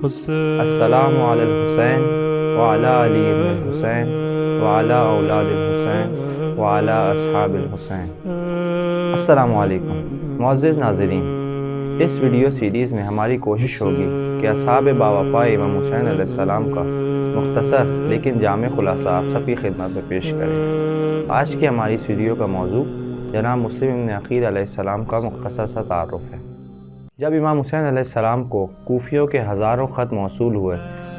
السلام علی الحسین وعلی علی ابن الحسین وعلی اولاد الحسین وعلی اصحاب الحسین۔ السلام علیکم معزز ناظرین، اس ویڈیو سیریز میں ہماری کوشش ہوگی کہ اصحاب باوفا امام حسین علیہ السلام کا مختصر لیکن جامع خلاصہ آپ سب کی خدمت میں پیش کریں۔ آج کی ہماری اس ویڈیو کا موضوع جناب مسلم ابن عقیل علیہ السلام کا مختصر سا تعارف ہے۔ جب امام حسین علیہ السلام کو کوفیوں کے ہزاروں خط موصول ہوئے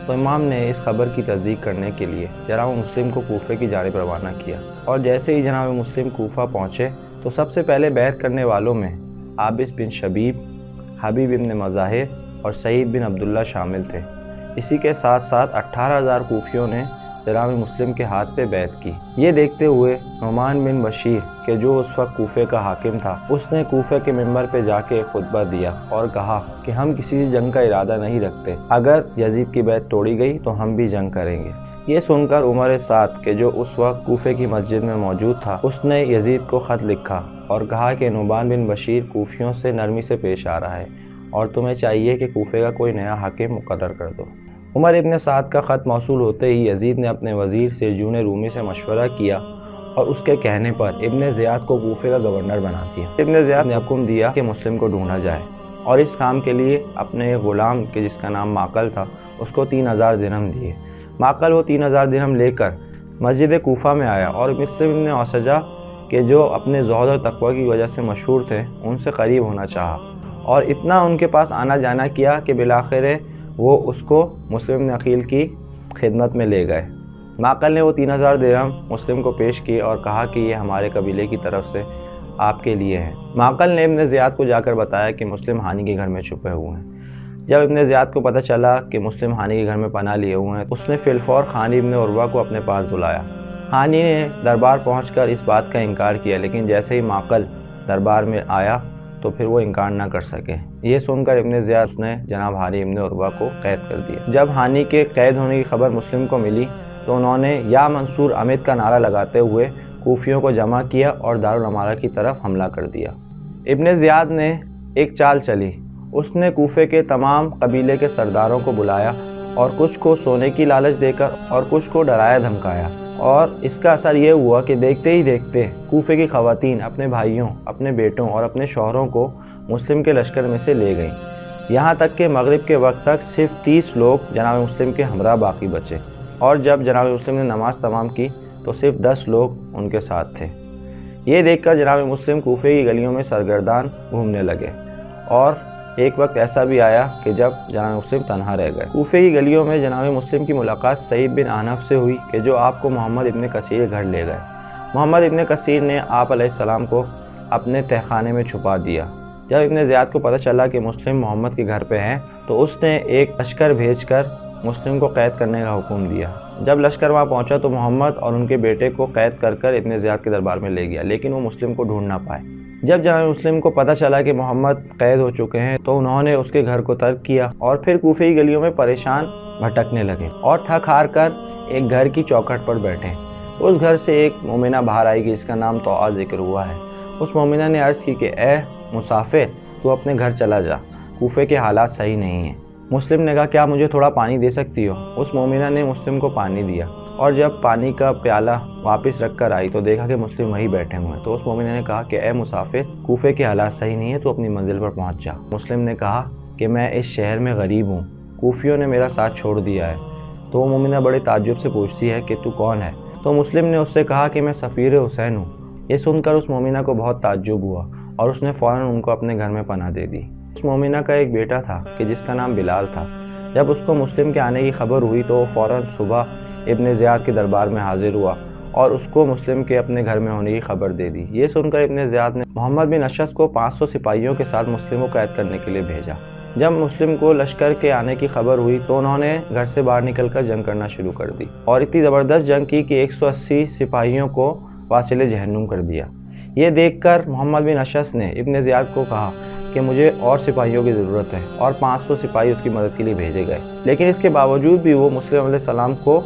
تو امام نے اس خبر کی تصدیق کرنے کے لیے جناب مسلم کو کوفے کی جانب روانہ کیا، اور جیسے ہی جناب مسلم کوفہ پہنچے تو سب سے پہلے بیعت کرنے والوں میں عابس بن شبیب، حبیب بن مظاہر اور سعید بن عبداللہ شامل تھے۔ اسی کے ساتھ ساتھ 18,000 کوفیوں نے جناب مسلم کے ہاتھ پہ بیعت کی۔ یہ دیکھتے ہوئے نعمان بن بشیر کہ جو اس وقت کوفے کا حاکم تھا، اس نے کوفے کے منبر پہ جا کے خطبہ دیا اور کہا کہ ہم کسی جنگ کا ارادہ نہیں رکھتے، اگر یزید کی بیعت توڑی گئی تو ہم بھی جنگ کریں گے۔ یہ سن کر عمر سعد کہ جو اس وقت کوفے کی مسجد میں موجود تھا، اس نے یزید کو خط لکھا اور کہا کہ نعمان بن بشیر کوفیوں سے نرمی سے پیش آ رہا ہے اور تمہیں چاہیے کہ کوفے کا کوئی نیا حاکم مقرر کر دو۔ عمر ابن سعد کا خط موصول ہوتے ہی یزید نے اپنے وزیر سرجون رومی سے مشورہ کیا اور اس کے کہنے پر ابن زیاد کو کوفے کا گورنر بنا دیا۔ ابن زیاد نے حکم دیا کہ مسلم کو ڈھونڈا جائے، اور اس کام کے لیے اپنے غلام کے جس کا نام معقل تھا اس کو 3,000 درہم دیے۔ معقل وہ 3,000 درہم لے کر مسجد کوفہ میں آیا اور مسلم ابن اوسجہ کہ جو اپنے زہد و تقوی کی وجہ سے مشہور تھے ان سے قریب ہونا چاہا، اور اتنا ان کے پاس آنا جانا کیا کہ بالآخر وہ اس کو مسلم ابن عقیل کی خدمت میں لے گئے۔ معقل نے وہ 3,000 درہم مسلم کو پیش کیے اور کہا کہ یہ ہمارے قبیلے کی طرف سے آپ کے لیے ہے۔ معقل نے ابن زیاد کو جا کر بتایا کہ مسلم ہانی کے گھر میں چھپے ہوئے ہیں۔ جب ابن زیاد کو پتہ چلا کہ مسلم ہانی کے گھر میں پناہ لیے ہوئے ہیں، اس نے فی الفور خانی ابن عروہ کو اپنے پاس بلایا۔ ہانی نے دربار پہنچ کر اس بات کا انکار کیا، لیکن جیسے ہی معقل دربار میں آیا تو پھر وہ انکار نہ کر سکے۔ یہ سن کر ابن زیاد نے جناب ہانی ابن عروہ کو قید کر دیا۔ جب ہانی کے قید ہونے کی خبر مسلم کو ملی تو انہوں نے یا منصور امد کا نعرہ لگاتے ہوئے کوفیوں کو جمع کیا اور دارالعمارہ کی طرف حملہ کر دیا۔ ابن زیاد نے ایک چال چلی، اس نے کوفے کے تمام قبیلے کے سرداروں کو بلایا اور کچھ کو سونے کی لالچ دے کر اور کچھ کو ڈرایا دھمکایا، اور اس کا اثر یہ ہوا کہ دیکھتے ہی دیکھتے کوفے کی خواتین اپنے بھائیوں، اپنے بیٹوں اور اپنے شوہروں کو مسلم کے لشکر میں سے لے گئیں، یہاں تک کہ مغرب کے وقت تک صرف 30 لوگ جناب مسلم کے ہمراہ باقی بچے، اور جب جناب مسلم نے نماز تمام کی تو صرف 10 لوگ ان کے ساتھ تھے۔ یہ دیکھ کر جناب مسلم کوفے کی گلیوں میں سرگردان گھومنے لگے، اور ایک وقت ایسا بھی آیا کہ جب جناب مسلم تنہا رہ گئے۔ کوفے کی گلیوں میں جناب مسلم کی ملاقات سعید بن احنف سے ہوئی کہ جو آپ کو محمد ابن کثیر کے گھر لے گئے۔ محمد ابن کثیر نے آپ علیہ السلام کو اپنے تہخانے میں چھپا دیا۔ جب ابن زیاد کو پتہ چلا کہ مسلم محمد کے گھر پہ ہیں تو اس نے ایک لشکر بھیج کر مسلم کو قید کرنے کا حکم دیا۔ جب لشکر وہاں پہنچا تو محمد اور ان کے بیٹے کو قید کر کر ابن زیاد کے دربار میں لے گیا، لیکن وہ مسلم کو ڈھونڈ نہ پائے۔ جب جناب مسلم کو پتہ چلا کہ محمد قید ہو چکے ہیں تو انہوں نے اس کے گھر کو ترک کیا اور پھر کوفے کی گلیوں میں پریشان بھٹکنے لگے اور تھک ہار کر ایک گھر کی چوکھٹ پر بیٹھے۔ اس گھر سے ایک مومنہ باہر آئی گی جس کا نام توعہ ذکر ہوا ہے۔ اس مومنہ نے عرض کی کہ اے مسافر، تو اپنے گھر چلا جا، کوفے کے حالات صحیح نہیں ہیں۔ مسلم نے کہا کیا مجھے تھوڑا پانی دے سکتی ہو؟ اس مومنہ نے مسلم کو پانی دیا، اور جب پانی کا پیالہ واپس رکھ کر آئی تو دیکھا کہ مسلم وہیں بیٹھے ہوئے ہیں۔ تو اس مومنہ نے کہا کہ اے مسافر، کوفے کے حالات صحیح نہیں ہیں، تو اپنی منزل پر پہنچ جا۔ مسلم نے کہا کہ میں اس شہر میں غریب ہوں، کوفیوں نے میرا ساتھ چھوڑ دیا ہے۔ تو وہ مومنہ بڑے تعجب سے پوچھتی ہے کہ تو کون ہے؟ تو مسلم نے اس سے کہا کہ میں سفیر حسین ہوں۔ یہ سن کر اس مومنہ کو بہت تعجب ہوا اور اس نے فوراً ان کو اپنے گھر میں پناہ دے دی۔ اس مومنہ کا ایک بیٹا تھا کہ جس کا نام بلال تھا۔ جب اس کو مسلم کے آنے کی خبر ہوئی تو وہ فوراً صبح ابن زیاد کے دربار میں حاضر ہوا اور اس کو مسلم کے اپنے گھر میں ہونے کی خبر دے دی۔ یہ سن کر ابن زیاد نے محمد بن اشعث کو 500 سپاہیوں کے ساتھ مسلم کو قید کرنے کے لیے بھیجا۔ جب مسلم کو لشکر کے آنے کی خبر ہوئی تو انہوں نے گھر سے باہر نکل کر جنگ کرنا شروع کر دی، اور اتنی زبردست جنگ کی کہ 180 سپاہیوں کو واصل جہنم کر دیا۔ یہ دیکھ کر محمد بن اشعث نے ابن زیاد کو کہا کہ مجھے اور سپاہیوں کی ضرورت ہے، اور 500 سپاہی اس کی مدد کے لیے بھیجے گئے، لیکن اس کے باوجود بھی وہ مسلم علیہ السلام کو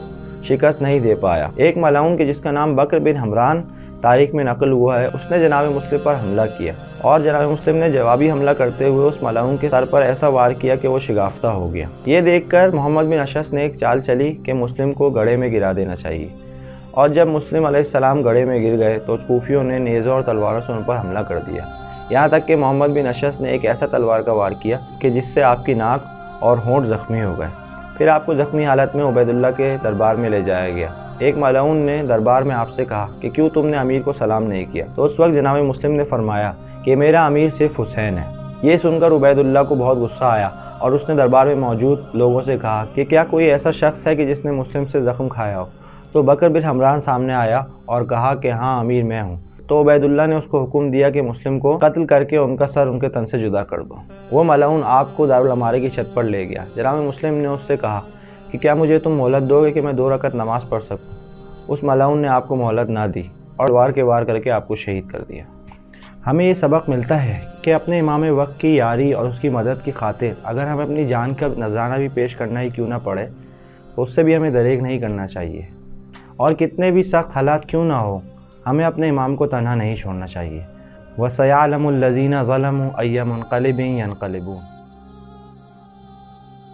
شکست نہیں دے پایا۔ ایک ملعون کہ جس کا نام بکر بن حمران تاریخ میں نقل ہوا ہے، اس نے جناب مسلم پر حملہ کیا اور جناب مسلم نے جوابی حملہ کرتے ہوئے اس ملعون کے سر پر ایسا وار کیا کہ وہ شگافتہ ہو گیا۔ یہ دیکھ کر محمد بن اشعث نے ایک چال چلی کہ مسلم کو گڑھے میں گرا دینا چاہیے، اور جب مسلم علیہ السلام گڑھے میں گر گئے تو کوفیوں نے نیزوں اور تلواروں سے ان پر حملہ کر دیا، یہاں تک کہ محمد بن اشعث نے ایک ایسا تلوار کا وار کیا کہ جس سے آپ کی ناک اور ہونٹ زخمی ہو گئے۔ پھر آپ کو زخمی حالت میں عبید اللہ کے دربار میں لے جایا گیا۔ ایک ملعون نے دربار میں آپ سے کہا کہ کیوں تم نے امیر کو سلام نہیں کیا؟ تو اس وقت جناب مسلم نے فرمایا کہ میرا امیر صرف حسین ہے۔ یہ سن کر عبید اللہ کو بہت غصہ آیا اور اس نے دربار میں موجود لوگوں سے کہا کہ کیا کوئی ایسا شخص ہے کہ جس نے مسلم سے زخم کھایا ہو؟ تو بکر بن حمران سامنے آیا اور کہا کہ ہاں امیر میں ہوں۔ تو عبید اللہ نے اس کو حکم دیا کہ مسلم کو قتل کر کے ان کا سر ان کے تن سے جدا کر دو۔ وہ ملعون آپ کو دارالعمارہ کی چھت پر لے گیا۔ جناب مسلم نے اس سے کہا کہ کیا مجھے تم مہلت دو گے کہ میں 2 رکعت نماز پڑھ سکوں؟ اس ملعون نے آپ کو مہلت نہ دی اور وار کے وار کر کے آپ کو شہید کر دیا۔ ہمیں یہ سبق ملتا ہے کہ اپنے امام وقت کی یاری اور اس کی مدد کی خاطر اگر ہمیں اپنی جان کا نذرانہ بھی پیش کرنا ہی کیوں نہ پڑے تو اس سے بھی ہمیں دریغ نہیں کرنا چاہیے، اور کتنے بھی سخت حالات کیوں نہ ہو ہمیں اپنے امام کو تنہا نہیں چھوڑنا چاہیے۔ وَسَيَعْلَمُ الَّذِينَ ظَلَمُوا أَيَّ مُنقَلِبٍ يَنقَلِبُونَ۔